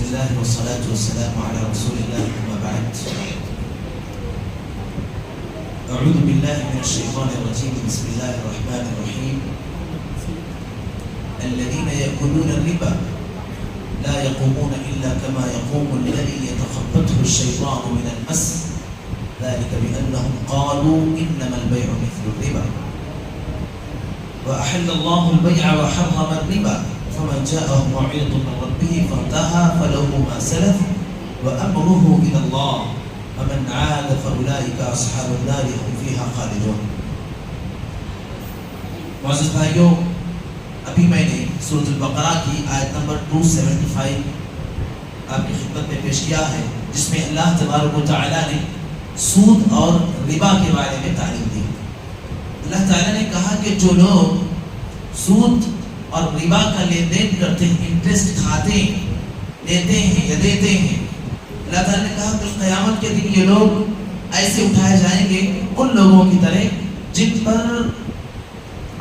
الله والصلاة والسلام على رسول الله أما بعد. أعوذ بالله من الشيطان الرجيم. بسم الله الرحمن الرحيم. الذين يأكلون الربا لا يقومون إلا كما يقوم الذي يتخبطه الشيطان من المس ذلك بأنهم قالوا إنما البيع مثل الربا وأحل الله البيع وحرم الربا فمن جاءه موعظة من ربه فانتهى فله ما سلف وأمره إلى الله ومن عاد فأولئك أصحاب النار هم فيها خالدون. معزز بھائیوں، ابھی میں نے سورۃ البقرہ کی آیت نمبر 275 آپ کی خدمت میں پیش کیا ہے، جس میں اللہ تبارک و تعالیٰ نے سود اور ربا کے بارے میں تعلیم دی. اللہ تعالیٰ نے کہا کہ جو لوگ سود اور ربا کا لین دین کرتے ہیں، انٹرسٹ کھاتے ہیں، لیتے ہیں یا دیتے ہیں، اللہ تعالیٰ نے کہا کہ قیامت کے دن یہ لوگ ایسے اٹھائے جائیں گے ان لوگوں کی طرح جن پر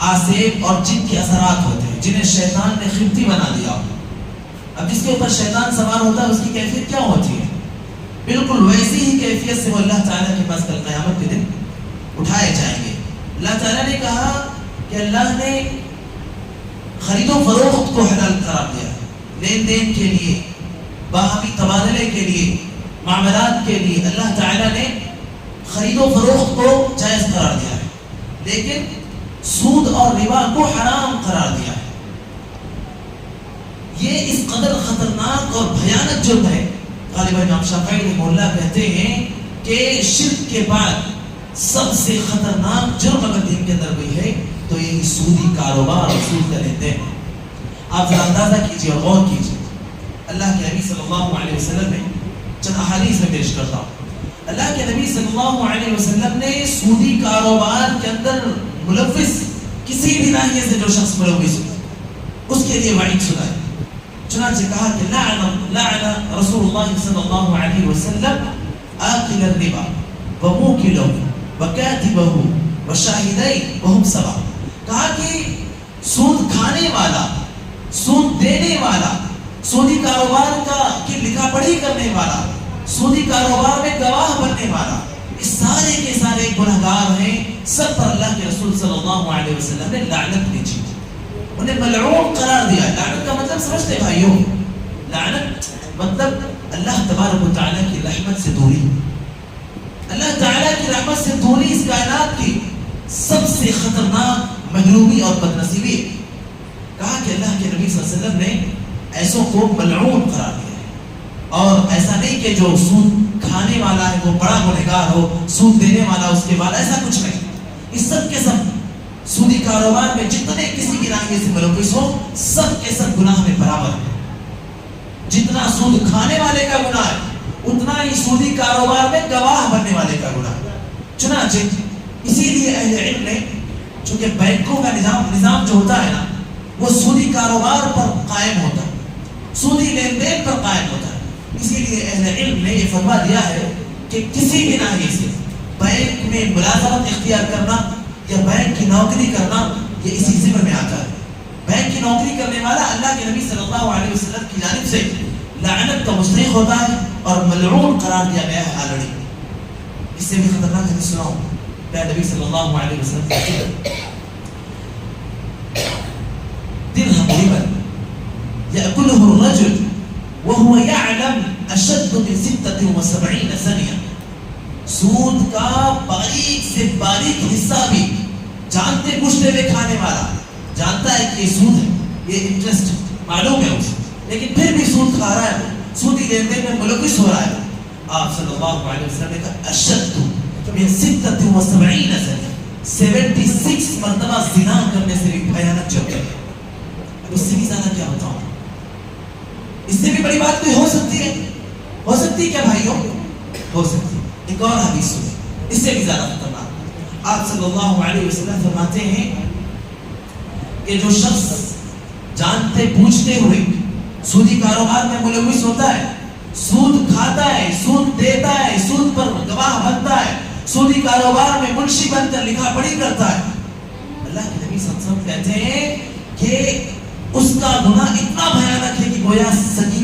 آسیب اور جن کے اثرات ہوتے ہیں، جنہیں شیطان نے خبتی بنا دیا. اب جس کے اوپر شیطان سوار ہوتا ہے اس کی کیفیت کیا ہوتی ہے؟ بالکل ویسی ہی کیفیت سے وہ اللہ تعالیٰ کے پاس کل قیامت کے دن اٹھائے جائیں گے. اللہ تعالیٰ نے کہا کہ اللہ نے خرید و فروخت کو حلال قرار دیا، لین دین کے لیے، باہمی تبادلے کے لیے، معاملات کے لیے اللہ تعالیٰ نے خرید و فروخت کو جائز قرار دیا ہے، لیکن سود اور ربا کو حرام قرار دیا ہے. یہ اس قدر خطرناک اور بھیانک جرم ہے. غالباً امام شافعی رحمہ اللہ کہتے ہیں کہ شرک کے بعد سب سے خطرناک جرم اگر دین کے اندر کوئی ہے تو یہ سودی کاروبار اور سود کا لین دین. آپ ذرا اندازہ کیجیے اور غور کیجیے. اللہ کے نبی صلی اللہ علیہ وسلم نے چند احادیث میں پیش کرتا ہوں. اللہ کے نبی صلی اللہ علیہ وسلم نے سودی کاروبار کے اندر ملوث کسی بھی ناحیے سے جو شخص ملوث ہو اس کے لیے وعید سنائی. چنانچہ کہا کہ لعن رسول اللہ صلی اللہ علیہ وسلم آکل الربا وموکلہ وکاتبہ وشاہدین وہم سوا. کہا کہ سود کھانے والا، سود دینے والا، سودی کاروبار کی لکھا پڑھی کرنے والا، سودی کاروبار میں گواہ بننے والا، اس سارے کے سارے گنہگار ہیں. سب پر اللہ کے رسول صلی اللہ علیہ وسلم نے لعنت بھیجی، انہیں ملعون قرار دیا. لعنت کا مطلب سمجھتے بھائیوں؟ لعنت مطلب اللہ تبارک و تعالیٰ کی رحمت سے دوری. اللہ تعالیٰ کی رحمت سے دوری اس کائنات کی سب سے خطرناک محرومی اور بدنصیبی. کہا کہ اللہ کے نبی صلی اللہ علیہ وسلم نے ایسوں کو ملعون قرار دیا ہے. اور ایسا نہیں کہ جو سود کھانے والا ہے وہ بڑا گنہگار ہو، سود دینے والا اس کے بعد، ایسا کچھ نہیں. اس سب کے سب سودی کاروبار میں جتنے کسی کی ناحیے سے ملوث ہو سب کے سب گناہ میں برابر ہے. جتنا سود کھانے والے کا گناہ ہے اتنا ہی سودی کاروبار میں گواہ بننے والے کا گناہ. چنانچہ اسی لیے اہل علم نے، چونکہ بینکوں کا نظام جو ہوتا ہے نا وہ سودی کاروبار پر قائم ہوتا ہے، سودی لین دین پر قائم ہوتا ہے، اسی لیے اہل علم نے یہ فرما دیا ہے کہ کسی بھی ناحیے سے بینک میں ملازمت اختیار کرنا یا بینک کی نوکری کرنا یہ اسی ذمہ میں آتا ہے. بینک کی نوکری کرنے والا اللہ کے نبی صلی اللہ علیہ وسلم کی جانب سے لعنت کا مستحق ہوتا ہے اور ملعون قرار دیا گیا ہے آلریڈی. اس سے بھی خطرناک حدیث سناؤں. نبی صلی اللہ علیہ وسلم درہم ربا یأکلہ الرجل وهو يعلم اشد من 76 ثانیہ. سود کا باریک سے باریک حصہ بھی جانتے بوجھتے ہوئے کھانے والا جانتا ہے کہ یہ سود ہے، یہ انٹرسٹ معلوم ہے اسے، لیکن پھر بھی سود کھا رہا ہے، سودی لین دین میں ملوث ہو رہا ہے. آپ صلی اللہ علیہ وسلم نے کہا اشد من 76 ثانیہ، 76 مرتبہ زنا کرنے سے بھی بھیانک جرم ہے. اس سے بھی زیادہ کیا بتاؤں؟ اس سے بھی بڑی بات کوئی ہو سکتی ہے؟ ہو سکتی ہے کیا بھائیوں؟ ہو سکتی. ایک اور حدیث سنیں اس سے بھی زیادہ خطرناک. آپ صلی اللہ علیہ وسلم فرماتے ہیں کہ جو شخص جانتے بوجھتے ہوئے سودی کاروبار میں ملوث ہوتا ہے، سود کھاتا ہے، سود دیتا ہے، سود پر گواہ بنتا ہے، سودی کاروبار میں منشی بن کر لکھا پڑھی کرتا ہے، اللہ کے نبی صلی اللہ علیہ وسلم کہتے ہیں کہ اس کا گناہ اتنا بھیانک ہے کہ گویا سگی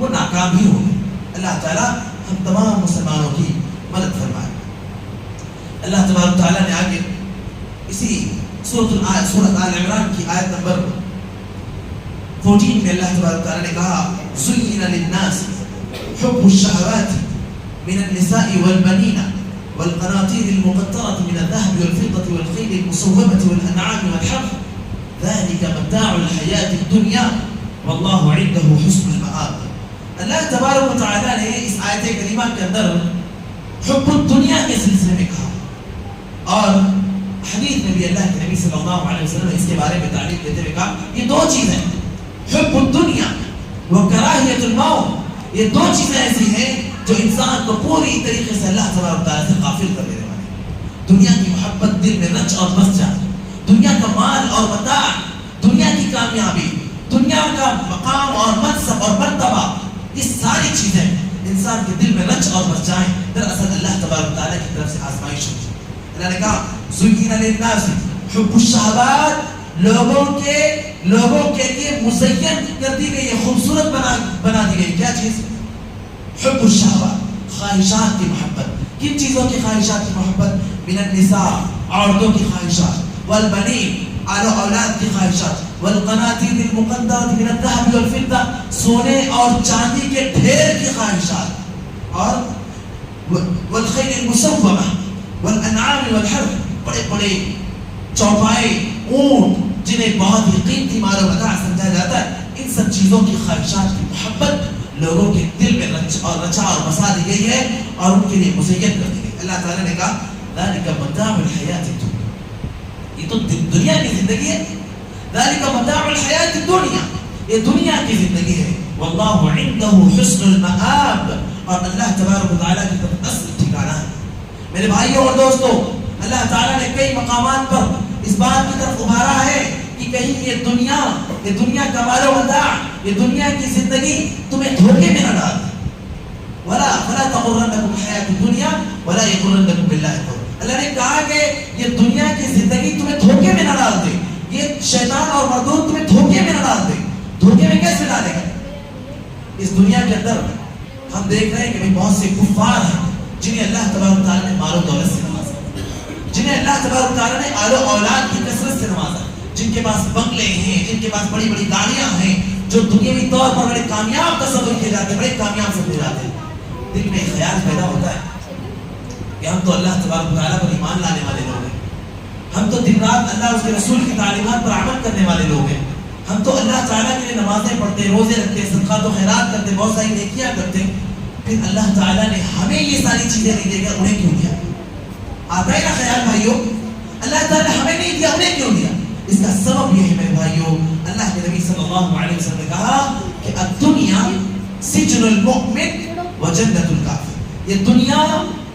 وہ ناکام ہی ہوں گے۔ اللہ تعالیٰ ہم تمام مسلمانوں کی مدد فرمائے۔ اللہ تبارک تعالیٰ نے آگے اسی سورۃ آل عمران کی آیت نمبر 14 میں اللہ تبارک تعالیٰ نے کہا زُيِّنَ لِلنَّاسِ حُبُّ الشَّهَوَاتِ مِنَ النِّسَاءِ وَالْبَنِينَ والقناطير المقنطرة من الذهب والفضة والخيل المسومة والأنعام والحرث ذلك متاع الحياة الدنيا والله عنده حسن المآب۔ اللہ تبارک و تعالیٰ نے اس آیت کریمہ کے اندر حب الدنیا کے سلسلے میں کہا، اور حدیث میں بھی اللہ کے نبی صلی اللہ علیہ وسلم نے اس کے بارے میں تعلیم دیتے ہوئے کہا یہ دو چیزیں حب الدنیا و کراہیت الموت، یہ دو چیزیں ایسی ہیں جو انسان کو پوری طریقے سے اللہ تبارک و تعالیٰ سے غافل کر دینے والے۔ دنیا کی محبت دل میں رچ اور بس جائے، دنیا کا مال اور متاع، دنیا کی کامیابی، دنیا کا مقام اور منصب اور مرتبہ، یہ ساری چیزیں انسان کے دل میں رچ اور بس جائیں، دراصل اللہ تبارک و تعالیٰ کی طرف سے آزمائش ہوتی ہے۔ اللہ نے کہا زُيِّنَ لِلنَّاسِ حُبُّ الشَّهَوَاتِ، لوگوں کے لیے مزین کر دی گئی، خوبصورت بنا دی گئی کیا چیز؟ حب الشہوات، خواہشات کی محبت۔ کن چیزوں کی خواہشات کی محبت؟ من النساء، عورتوں کی خواہشات، والبنین، آل و اولاد کی خواہشات، والقناطیر المقنطرة من الذهب والفضة، سونے اور چاندی کے ڈھیر کی خواہشات، اور والخیل المسومة والانعام والحرث، بڑے بڑے چوپائے، اونٹ جنہیں بہت ہی قیمتی مال و متاع سمجھا جاتا ہے، ان سب چیزوں کی خواہشات کی محبت لوگوں کے دل میں رچا اور بسا دی گئی ہے اور ان کے لیے مزین کر دی گئی۔ اللہ تعالیٰ نے کہا ذَلِكَ مَتَاعُ الْحَيَاةِ الدُّنْيَا، یہ تو دنیا کی زندگی ہے۔ ذَلِكَ مَتَاعُ الْحَيَاةِ الدُّنْيَا، یہ دنیا کی زندگی ہے۔ وَاللَّهُ عِنْدَهُ حُسْنُ الْمَآبِ، اور اللہ تبارک و تعالیٰ کی طرف اصل ٹھکانہ ہے۔ میرے بھائیوں اور دوستو، اللہ تعالیٰ نے کئی مقامات پر اس بات کی طرف ابھارا ہے کہ کہیں یہ دنیا کا مال و متاع، یہ دنیا کی زندگی تمہیں دھوکے میں نہ ڈال دے۔ فَلَا تَغُرَّنَّكُمُ الْحَيَاةُ الدُّنْيَا وَلَا يَغُرَّنَّكُم بِاللَّهِ الْغَرُورُ۔ اللہ نے کہا کہ یہ دنیا کی زندگی تمہیں دھوکے میں نہ ڈال دے، یہ شیطان اور مردود تمہیں دھوکے میں نہ ڈال دے۔ دھوکے میں کیسے ڈالے گا؟ اس دنیا کے اندر ہم دیکھ رہے ہیں کہ بہت سے کفار ہیں جنہیں اللہ تبارک تعالیٰ نے مال و دولت سے نوازا، جنہیں اللہ تبارک تعالیٰ نے آل و اولاد کی کثرت سے نوازا، جن کے پاس بنگلے ہیں، جن کے پاس بڑی بڑی گاڑیاں ہیں، جو دنیاوی طور پر بڑے کامیاب تصور کیے جاتے ہیں، بڑے کامیاب سمجھے جاتے ہیں۔ دل میں خیال پیدا ہوتا ہے کہ ہم تو اللہ تبارک تعالیٰ پر ایمان لانے والے لوگ ہیں، ہم تو دن رات اللہ اس کے رسول کی تعلیمات پر عمل کرنے والے لوگ ہیں، ہم تو اللہ تعالیٰ کے لیے نمازیں پڑھتے، روزے رکھتے، صدقات و خیرات کرتے، بہت ساری نیکیاں کرتے، پھر اللہ تعالیٰ نے ہمیں یہ ساری چیزیں نہیں دے گا، انہیں کیوں دیا؟ آتا ہے نا خیال بھائیوں؟ اللہ تعالیٰ نے ہمیں نہیں دیا، انہیں کیوں دیا؟ اس کا سبب یہ ہے میرے بھائیوں، اللہ کے نبی صلی اللہ علیہ وسلم نے کہا کہ الدنیا سجن المؤمن و جنت الکافر، یہ دنیا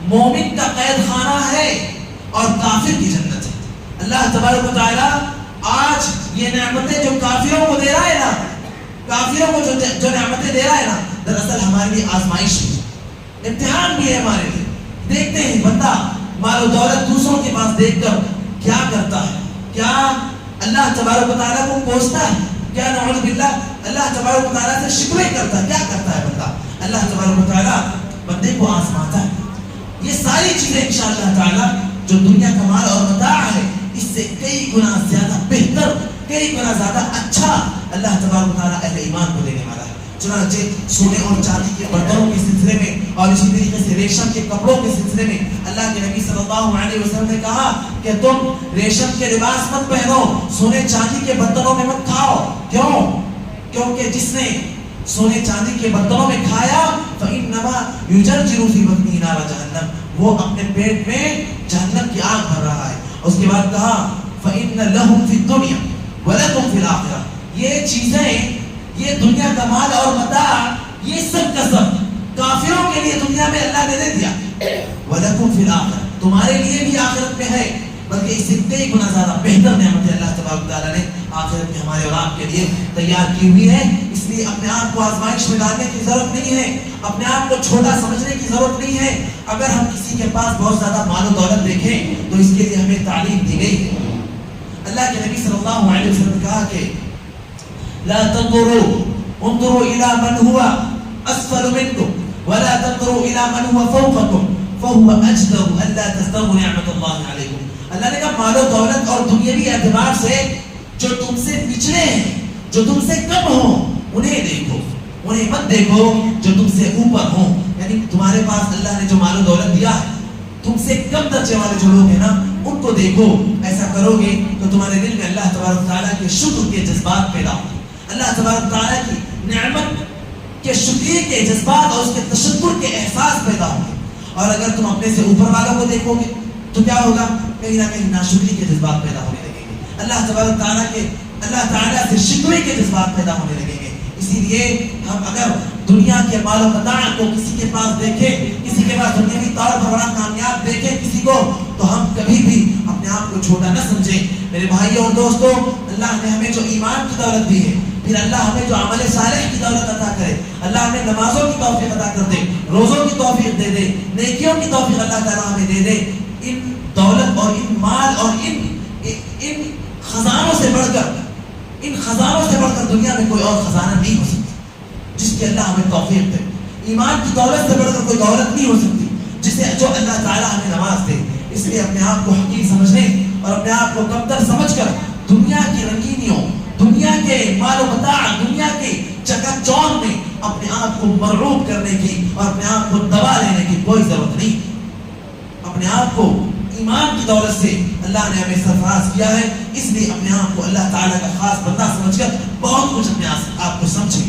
مومن کا قید خانہ ہے اور کافر کی جنت ہے۔ اللہ تبارک و تعالیٰ آج یہ نعمتیں جو کافروں کو دے رہا ہے نا، کافروں کو جو نعمتیں دے رہا ہے نا، دراصل ہمارے لیے آزمائش ہے، امتحان بھی ہے ہمارے لیے۔ دیکھتے ہیں بندہ مال و دولت دوسروں کے پاس دیکھ کر کیا کرتا ہے، کیا اللہ تبارک و تعالیٰ کو کوستا ہے، کیا نعوذ باللہ اللہ تبارک و تعالیٰ سے شکوے کرتا ہے، کیا کرتا ہے بندہ؟ اللہ تبارک و تعالیٰ بندے کو آزماتا ہے۔ یہ ساری چیزیں انشاءاللہ تعالیٰ جو دنیا کا مال اور متاع ہے، اس سے کئی گنا زیادہ بہتر، کئی گنا زیادہ اچھا اللہ تبارک و تعالیٰ اہل ایمان کو دینے والا ہے۔ چنانچہ سونے اور چاندی کے برتنوں کے سلسلے میں اور اسی طریقے سے ریشم کے کپڑوں کے سلسلے میں اللہ کے نبی صلی اللہ علیہ وسلم نے کہا کہ تم ریشم کے لباس مت پہنو، سونے چاندی کے برتنوں میں مت کھاؤ۔ کیوں؟ کیونکہ جس نے سونے چاندی کے برتنوں میں کھایا فإنما يجرجر في بطنه نار جہنم، وہ اپنے پیٹ میں جہنم کی آگ بھر رہا ہے۔ اس کے بعد کہا فإن لهم في الدنيا ولكم في الآخرة، یہ چیزیں، یہ دنیا کا مال اور متاع، یہ سب کا سب کافروں کے لیے دنیا میں اللہ نے دے دیا، وَلَكُمْ فِي الْآخِرَةِ، تمہارے لیے بھی آخرت میں ہے، بلکہ اس سے کئی گنا زیادہ بہتر نعمتیں اللہ تبارک تعالیٰ نے آخرت میں ہمارے اور آپ کے لیے تیار کی ہوئی ہے۔ اس لیے اپنے آپ کو آزمائش میں ڈالنے کی ضرورت نہیں ہے، اپنے آپ کو چھوٹا سمجھنے کی ضرورت نہیں ہے۔ اگر ہم کسی کے پاس بہت زیادہ مال و دولت دیکھیں تو اس کے لیے ہمیں تعلیم دی گئی ہے۔ اللہ کے نبی صلی اللہ علیہ وسلم نے کہا کہ لا تنظروا انظروا الى من هو اسفل منکم ولا تنظروا الى من هو فوقکم فهو اجدر الا تزدروا نعمت اللہ علیکم. اللہ نے کہا مال و دولت اور دنیاوی اعتبار سے جو تم سے پچھڑے ہیں، جو تم سے کم ہوں، انہیں دیکھو، انہیں مت دیکھو جو تم سے اوپر ہوں. یعنی تمہارے پاس اللہ نے جو مال و دولت دیا ہے، تم سے کم درجے والے جو لوگ ہیں نا، ان کو دیکھو. ایسا کرو گے تو تمہارے دل میں اللہ تبارک و تعالیٰ کے شکر کے جذبات پیدا ہوں گے، اللہ تبارک و تعالیٰ کی نعمت کے شکریہ کے جذبات اور اس کے تشکر کے احساس پیدا ہوں گے. اور اگر تم اپنے سے اوپر والوں کو دیکھو گے تو کیا ہوگا؟ کہیں نہ کہیں ناشکری کے جذبات پیدا ہونے لگیں گے، اللہ تبارک اللہ تعالیٰ سے شکوے کے جذبات پیدا ہونے لگیں گے. اسی لیے ہم اگر دنیا کے مال و متاع کو کسی کے پاس دیکھیں، کسی کے پاس دنیاوی طور پر بڑا کامیاب دیکھیں کسی کو، تو ہم کبھی بھی اپنے آپ کو چھوٹا نہ سمجھیں. میرے بھائیوں اور دوستوں، اللہ نے ہمیں جو ایمان کی دولت دی ہے، پھر اللہ ہمیں جو عمل صالح کی دولت عطا کرے، اللہ ہمیں نمازوں کی توفیق عطا کر دے، روزوں کی توفیق دے دے، نیکیوں کی توفیق اللہ تعالیٰ ہمیں دے دے. ان دولت اور ان مال اور ان خزانوں سے بڑھ کر دنیا میں کوئی اور خزانہ نہیں ہو سکتا جس کی اللہ ہمیں توفیق دے. ایمان کی دولت سے بڑھ کر کوئی دولت نہیں ہو سکتی جو اللہ تعالیٰ ہمیں نواز دے. اس لیے اپنے آپ کو حقیر سمجھنے اور اپنے آپ کو کمتر سمجھ کر دنیا کی رنگینیوں، دنیا کے مال و متاع، دنیا کے چکا چوند میں اپنے آپ کو مرعوب کرنے کی اور اپنے آپ کو دبا لینے کی کوئی ضرورت نہیں. اپنے آپ کو ایمان کی دولت سے اللہ نے ہمیں سرفراز کیا ہے، اس لیے اپنے آپ کو اللہ تعالیٰ کا خاص بندہ سمجھ کر بہت کچھ اپنے آپ کو سمجھیں.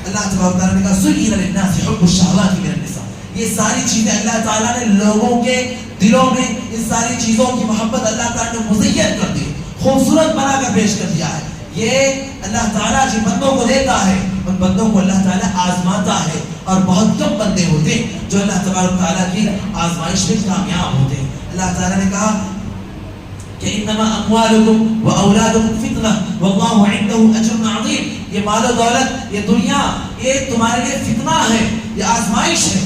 اللہ تبارک و تعالیٰ نے کہا زُيِّنَ لِلنَّاسِ حُبُّ الشَّهَوَاتِ مِنَ النِّسَاءِ. یہ ساری چیزیں اللہ تعالیٰ نے لوگوں کے دلوں میں ان ساری چیزوں کی محبت اللہ تعالیٰ نے مزین کر دی، خوبصورت بنا کر پیش کر دیا ہے. یہ اللہ تعالیٰ جن بندوں کو دیتا ہے ان بندوں کو اللہ تعالیٰ آزماتا ہے، اور بہت کم بندے ہوتے ہیں جو اللہ تبارک و تعالیٰ کی آزمائش میں کامیاب ہوتے ہیں. اللہ تعالیٰ نے کہا کہ انما اموالکم و اولادکم فتنہ واللہ عنده اجر عظیم. یہ مال و دولت، یہ دنیا، یہ تمہارے لیے فتنہ ہے، یہ آزمائش ہے،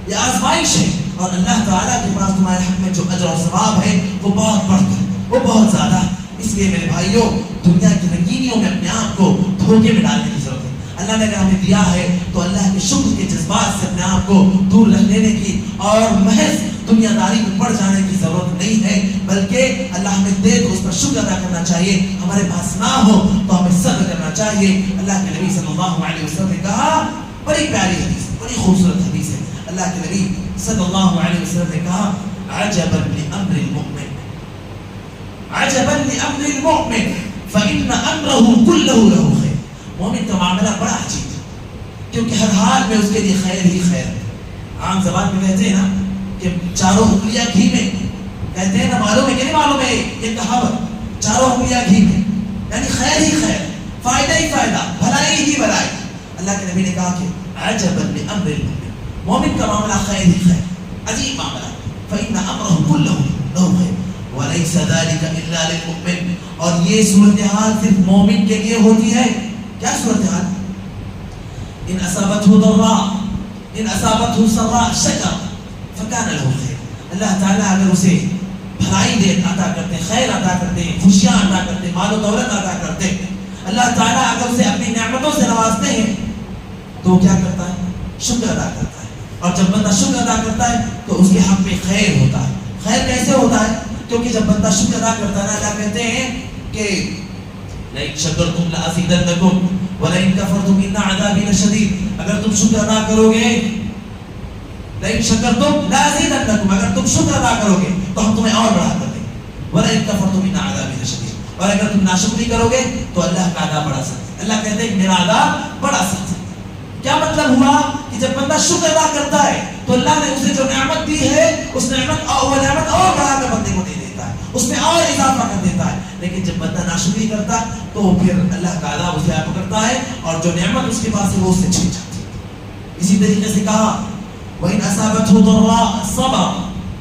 یہ آزمائش ہے. اور اللہ تعالیٰ کے پاس تمہارے حق میں جو اجر اور ثواب ہے وہ بہت بڑھ کر، وہ بہت زیادہ. اس لیے میرے بھائیوں، دنیا کی رنگینیوں میں اپنے آپ کو دھوکے میں ڈالنے کی ضرورت ہے. اللہ نے اگر ہمیں دیا ہے تو اللہ کے شکر کے جذبات سے اپنے آپ کو دور رکھ لینے کی اور محض دنیا داری میں پڑ جانے کی ضرورت نہیں ہے، بلکہ اللہ ہمیں دے تو اس پر شکر ادا کرنا چاہیے. ہمارے پاس نہ ہو تو ہمیں صبر کرنا چاہیے. اللہ کے نبی صلی اللہ علیہ وسلم نے کہا، بڑی پیاری حدیث، بڑی خوبصورت حدیث ہے. اللہ کے نبی صلی اللہ علیہ وسلم نے کہا عجبا لامر المؤمن، عجبا لامر المؤمن فان امره كله له خير. مومن کا معاملہ بڑا عجیب ہے، کیونکہ ہر حال میں اس کے لیے خیر ہی خیر ہے. عام زبان میں کہتے ہیں نا کہ چاروں انگلیاں گھی میں، کہتے ہیں نا، معلوم ہے کہ نہیں معلوم ہے یہ کہاوت، چاروں انگلیاں گھی میں، یعنی خیر ہی خیر، فائدہ ہی فائدہ، بھلائی ہی بھلائی. اللہ کے نبی نے کہا کہ عجبا لامر المؤمن، مومن کا معاملہ خیر ہی خیر، عجیب معاملہ. فإن أمره كله له خير وليس ذلك إلا للمؤمن. اور یہ صورتحال صرف مومن کے لیے ہوتی ہے. کیا صورتحال؟ ان اصابته ضراء ان اصابته سراء شکر فكان له خير. اللہ تعالیٰ اگر اسے بھلائی عطا کرتے، خیر عطا کرتے، خوشیاں عطا کرتے، مال و دولت عطا کرتے، اللہ تعالیٰ اگر اسے اپنی نعمتوں سے نوازتے ہیں تو کیا کرتا ہے؟ شکر ادا کرتا ہے. اور جب بندہ شکر ادا کرتا ہے تو اس کے حق میں خیر ہوتا ہے. خیر کیسے ہوتا ہے؟ کیونکہ جب بندہ شکر ادا کرتا ہے، اللہ کہتے ہیں کہ لئن شکرتم لأزیدنکم ولئن کفرتم ان عذابی لشدید. اگر تم شکر ادا کرو گے، لئن شکرتم لأزیدنکم، اگر تم شکر ادا کرو گے تو ہم تمہیں اور بڑھا کر دیں گے. ولئن کفرتم ان عذابی لشدید. اور اگر تم ناشکری کرو گے تو اللہ کا عذاب بڑا سخت ہے. اللہ کہتے ہیں میرا عذاب بڑا سخت ہے. کیا مطلب ہوا کہ جب بندہ شکر ادا کرتا ہے تو اللہ نے اسے جو نعمت دی ہے اس نعمت اور بڑھا کر بندے کو دے دیتا ہے، اس میں اور اضافہ کر دیتا ہے. لیکن جب بندہ ناشکری کرتا ہے تو پھر اللہ کا عذاب اسے آ پکڑتا ہے اور جو نعمت اس کے پاس ہے وہ اس سے چھن جاتی ہے. اسی طریقے سے کہا وَإِنْ أَصَابَتْهُ ضَرَّاءٌ صَبَرَ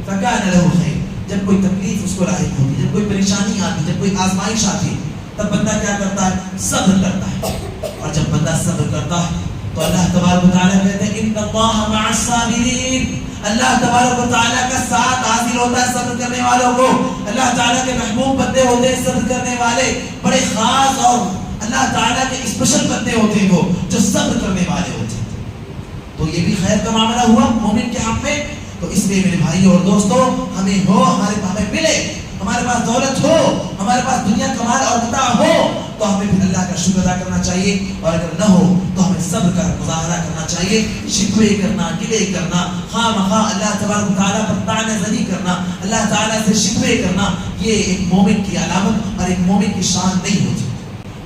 فَكَانَ لَهُ خَيْرٌ. جب کوئی تکلیف اس کو لاحق ہوتی، جب کوئی پریشانی آتی، جب کوئی آزمائش آتی، تب بندہ کیا کرتا ہے؟ صبر کرتا ہے. اور جب بندہ صبر کرتا ہے تو اللہ تبارک و تعالیٰ کہتے ہیں ان اللہ مع الصابرین. اللہ تبارک و تعالیٰ کا ساتھ حاصل ہوتا ہے صبر کرنے والوں کو. اللہ تعالیٰ کے محبوب بندے ہوتے ہیں صبر کرنے والے، بڑے خاص اور اللہ تعالیٰ کے اسپیشل بندے ہوتے ہیں وہ جو صبر کرنے والے ہوتے ہیں. تو یہ بھی خیر کا معاملہ ہوا مومن کے حق میں. تو اس لیے میرے بھائیوں اور دوستوں ہمیں ملے، ہمارے پاس دولت ہو، ہمارے پاس دنیا کا مال اور متاع ہو، تو ہمیں پھر اللہ کا شکر ادا کرنا چاہیے، اور اگر نہ ہو تو ہمیں صبر کا مظاہرہ کرنا چاہیے. شکوے کرنا، گلے کرنا، خواہ مخواہ اللہ تبارک و تعالیٰ پر طعنہ زنی کرنا، اللہ تعالیٰ سے شکوے کرنا، یہ ایک مومن کی علامت اور ایک مومن کی شان نہیں ہوتی.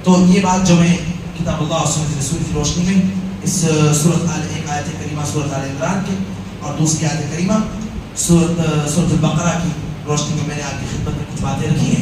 تو یہ بات جو میں کتاب اللہ اور سنت رسول کی روشنی میں اس ایک آیت کریمہ سورۃ آل عمران کے اور دوسری آیت کریمہ سورۃ البقرہ کی روشنی میں نے آپ کی خدمت میں کچھ باتیں رکھی ہیں.